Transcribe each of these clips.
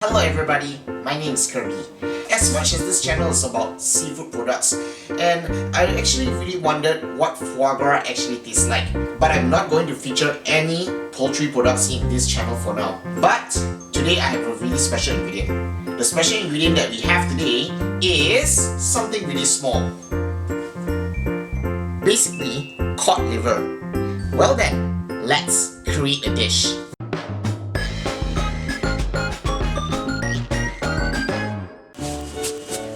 Hello everybody, my name is Kirby. As much as this channel is about seafood products, and I actually really wondered what foie gras actually tastes like, but I'm not going to feature any poultry products in this channel for now. But today I have a really special ingredient. The special ingredient that we have today is something really small. Basically, cod liver. Well then, let's create a dish.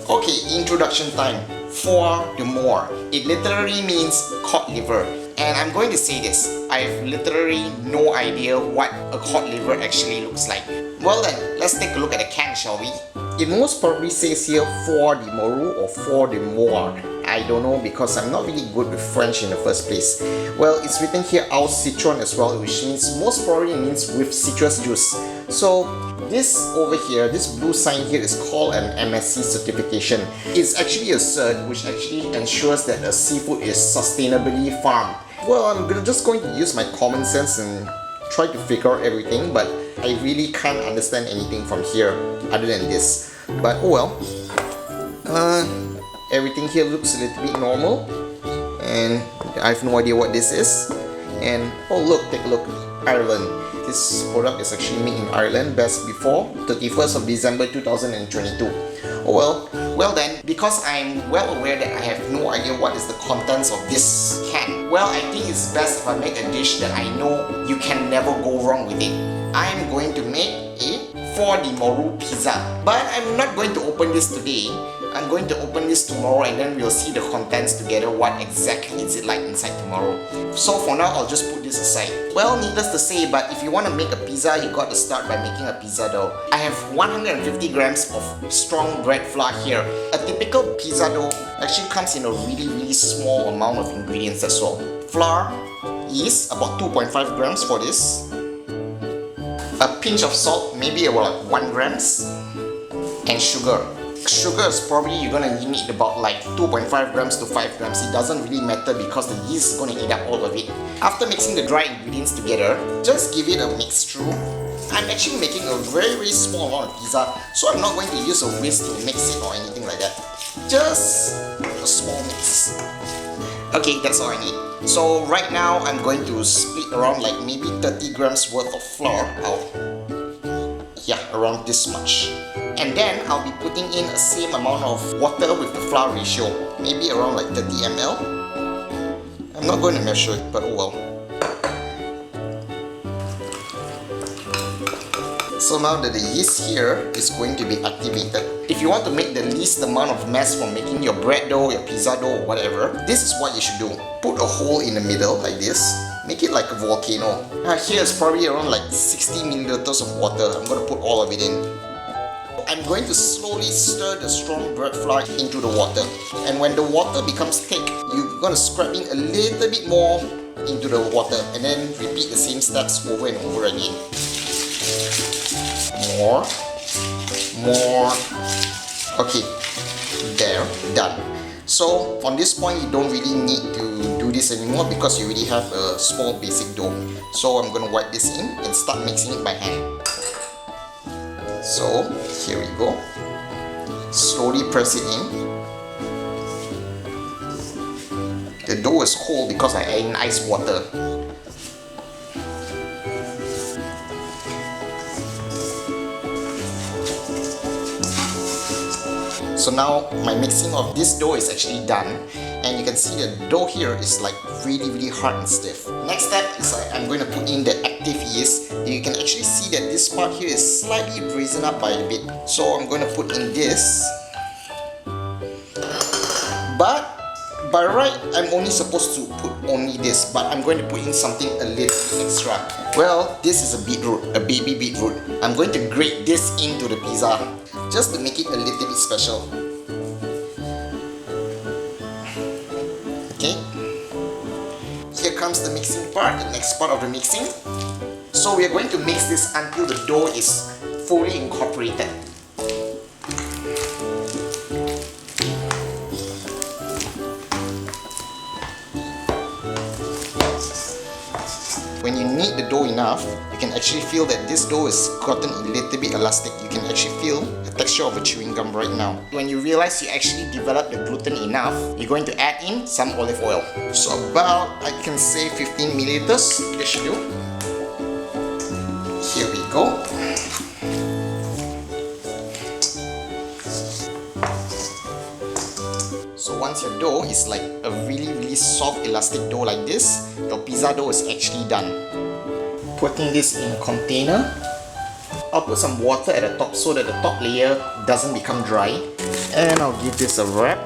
Okay, introduction time. Foie de mort. It literally means cod liver. And I'm going to say this, I have literally no idea what a cod liver actually looks like. Well then, let's take a look at the can, shall we? It most probably says here foie de morue or foie de mort. I don't know because I'm not really good with French in the first place. Well, it's written here au citron as well, which means most probably means with citrus juice. So this over here, this blue sign here is called an MSC certification. It's actually a cert which actually ensures that the seafood is sustainably farmed. Well, I'm just going to use my common sense and try to figure out everything, but I really can't understand anything from here other than this. But oh well. Everything here looks a little bit normal, and I have no idea what this is. And oh look, take a look, Ireland. This product is actually made in Ireland, best before 31st of December 2022. Oh well then, because I'm well aware that I have no idea what is the contents of this can, well, I think it's best if I make a dish that I know you can never go wrong with it. I'm going to make a foie de morue pizza, but I'm not going to open this today. I'm going to open this tomorrow and then we'll see the contents together, what exactly is it like inside tomorrow. So for now, I'll just put this aside. Well, needless to say, but if you want to make a pizza, you got to start by making a pizza dough. I have 150 grams of strong bread flour here. A typical pizza dough actually comes in a really small amount of ingredients as well. Flour is about 2.5 grams for this. A pinch of salt, maybe about 1 grams. And sugar. Sugar is probably you're gonna need about like 2.5 grams to 5 grams. It doesn't really matter because the yeast is gonna eat up all of it. After mixing the dry ingredients together, just give it a mix through. I'm actually making a very small amount of pizza, so I'm not going to use a whisk to mix it or anything like that. Just a small mix. Okay, that's all I need. So right now I'm going to split around like maybe 30 grams worth of flour out. Yeah, around this much. And then I'll be putting in the same amount of water with the flour ratio, maybe around like 30 ml. I'm not going to measure it, but oh well. So now that the yeast here is going to be activated, if you want to make the least amount of mess from making your bread dough, your pizza dough or whatever, this is what you should do. Put a hole in the middle like this. Make it like a volcano. Here is probably around like 60 milliliters of water. I'm going to put all of it in. I'm going to slowly stir the strong bread flour into the water. And when the water becomes thick, you're going to scrap in a little bit more into the water and then repeat the same steps over and over again. More. Okay, there, done. So on this point, you don't really need to do this anymore because you already have a small basic dough. So I'm going to wipe this in and start mixing it by hand. So here we go. Slowly press it in. The dough is cold because I add in ice water. So now my mixing of this dough is actually done, and you can see the dough here is like really hard and stiff. Next step is I'm going to put in the active yeast. You can actually see that this part here is slightly brazen up by a bit. So I'm going to put in this. But by right, I'm only supposed to put only this, but I'm going to put in something a little bit extra. Well, this is a beetroot, a baby beetroot. I'm going to grate this into the pizza just to make it a little bit special. Okay. Here comes the mixing part, the next part of the mixing. So we are going to mix this until the dough is fully incorporated. When you knead the dough enough, you can actually feel that this dough has gotten a little bit elastic. You can actually feel the texture of a chewing gum right now. When you realize you actually developed the gluten enough, you're going to add in some olive oil. So about, I can say 15 milliliters, this should do. Here we go. So once your dough is like a really soft elastic dough like this, your pizza dough is actually done. Putting this in a container. I'll put some water at the top so that the top layer doesn't become dry. And I'll give this a wrap.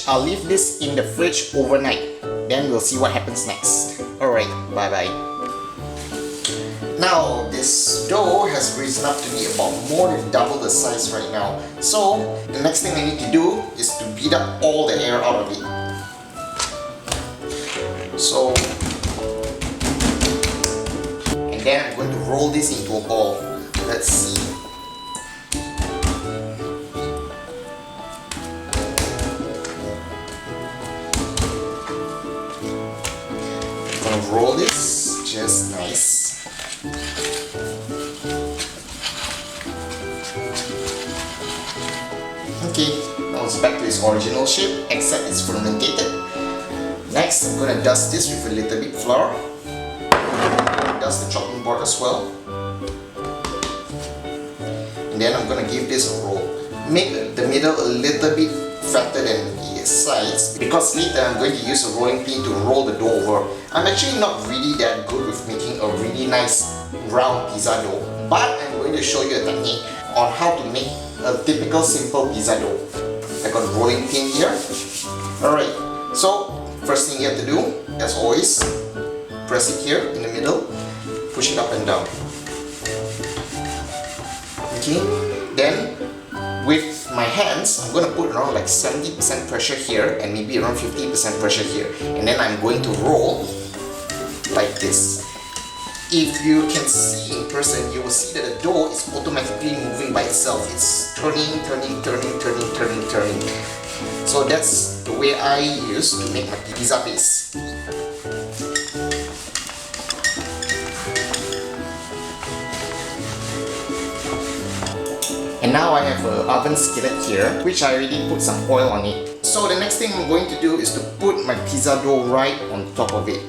I'll leave this in the fridge overnight. Then we'll see what happens next. Alright, bye bye. Now, this dough has risen up to be about more than double the size right now. So, the next thing I need to do is to beat up all the air out of it. So, and then I'm going to roll this into a ball. Let's see. I'm going to roll this just nice. Okay, now it's back to its original shape, except it's fermented. Next, I'm gonna dust this with a little bit flour. Dust the chopping board as well. And then I'm gonna give this a roll. Make the middle a little bit fatter than the sides, because later I'm going to use a rolling pin to roll the dough over. I'm actually not really that good with making a really nice round pizza dough, but I'm going to show you a technique on how to make a typical simple pizza dough. I got a rolling pin here. Alright, so first thing you have to do, as always, press it here in the middle, push it up and down. Okay, then with my hands, I'm going to put around like 70% pressure here and maybe around 50% pressure here. And then I'm going to roll like this. If you can see in person, you will see that the dough is automatically moving by itself. It's turning. So that's the way I use to make my pizza base. And now I have an oven skillet here, which I already put some oil on it. So the next thing I'm going to do is to put my pizza dough right on top of it.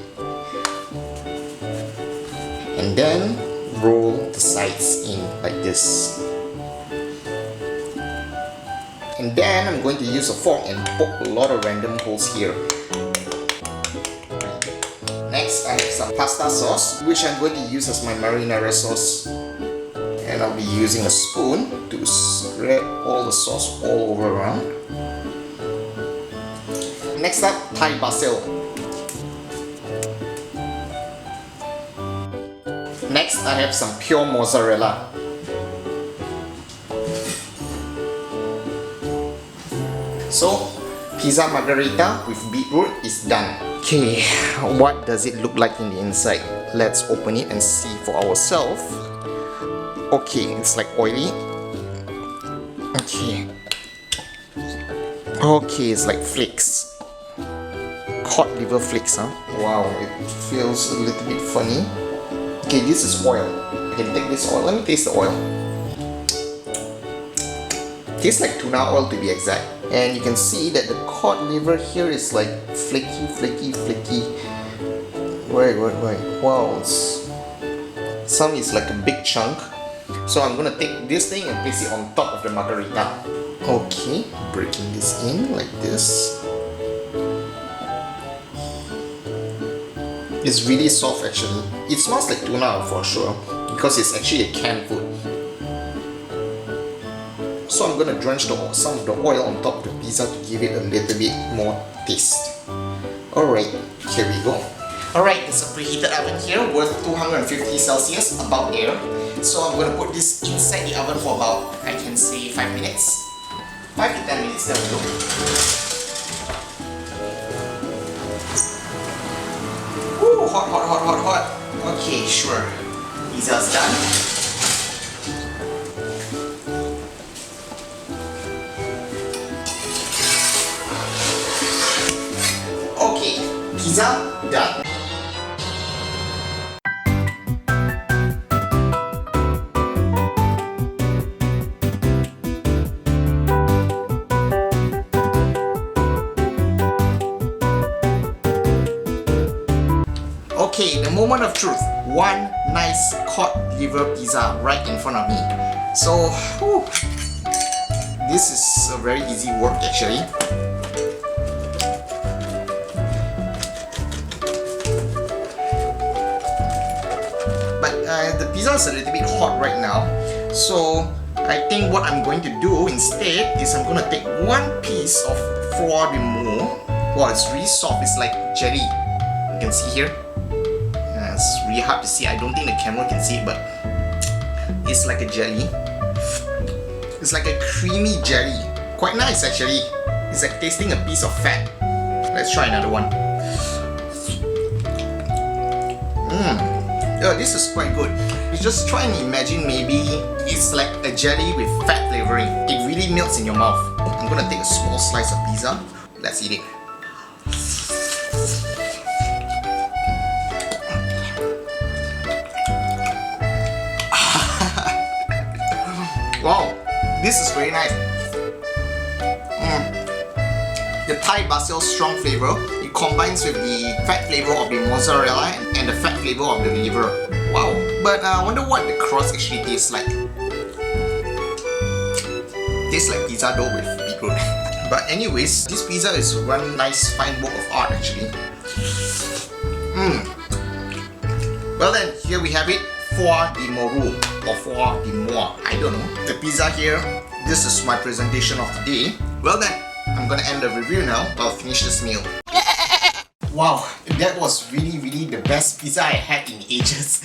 And then roll the sides in like this. And then I'm going to use a fork and poke a lot of random holes here. Next, I have some pasta sauce, which I'm going to use as my marinara sauce. And I'll be using a spoon to spread all the sauce all over around. Next up, Thai basil. Next, I have some pure mozzarella. So, pizza margherita with beetroot is done. Okay, what does it look like in the inside? Let's open it and see for ourselves. Okay, it's like oily. Okay, it's like flakes. Cod liver flakes, huh? Wow, it feels a little bit funny. Okay, this is oil. I can take this oil. Let me taste the oil. Tastes like tuna oil to be exact. And you can see that the cod liver here is like flaky. Wait. Wow, some is like a big chunk. So I'm gonna take this thing and place it on top of the margherita. Okay, breaking this in like this. It's really soft actually. It smells like tuna for sure, because it's actually a canned food. So I'm gonna drench some of the oil on top of the pizza to give it a little bit more taste. Alright, here we go. Alright, it's a preheated oven here worth 250 Celsius, about there. So I'm gonna put this inside the oven for about, I can say 5 minutes. 5 to 10 minutes, there we go. Woo, hot. Okay, sure. Pizza's done. Okay, pizza done. Okay, the moment of truth. One nice cod liver pizza right in front of me. So, whew, this is a very easy work actually. But the pizza is a little bit hot right now. So, I think what I'm going to do instead is I'm going to take one piece of foie de mou. Wow, it's really soft. It's like jelly. You can see here. It's really hard to see. I don't think the camera can see it, but it's like a jelly. It's like a creamy jelly. Quite nice actually. It's like tasting a piece of fat. Let's try another one. Oh, this is quite good. You just try and imagine maybe it's like a jelly with fat flavoring. It really melts in your mouth. I'm gonna take a small slice of pizza. Let's eat it. Wow, this is very nice. The Thai basil strong flavor, it combines with the fat flavor of the mozzarella and the fat flavor of the liver. Wow, but I wonder what the crust actually tastes like. Tastes like pizza dough with beetroot. But anyways, this pizza is one nice fine work of art actually. Well then, here we have it. Foie de morue or foie de moi, I don't know. The pizza here, this is my presentation of the day. Well then, I'm gonna end the review now. I'll finish this meal. Wow, that was really the best pizza I had in ages.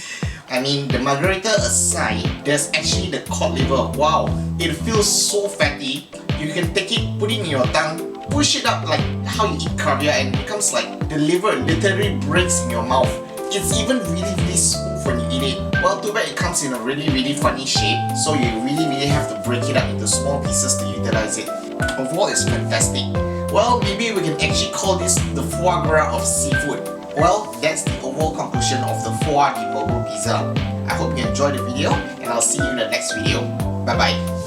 I mean, the Margherita aside, there's actually the cod liver. Wow, it feels so fatty. You can take it, put it in your tongue, push it up like how you eat caviar, and it becomes like the liver literally breaks in your mouth. It's even really smooth when you eat it. Well, too bad it comes in a really funny shape, so you really have to break it up into small pieces to utilize it. Overall, it's fantastic. Well, maybe we can actually call this the foie gras of seafood. Well, that's the overall conclusion of the foie de morue pizza. I hope you enjoyed the video, and I'll see you in the next video. Bye bye.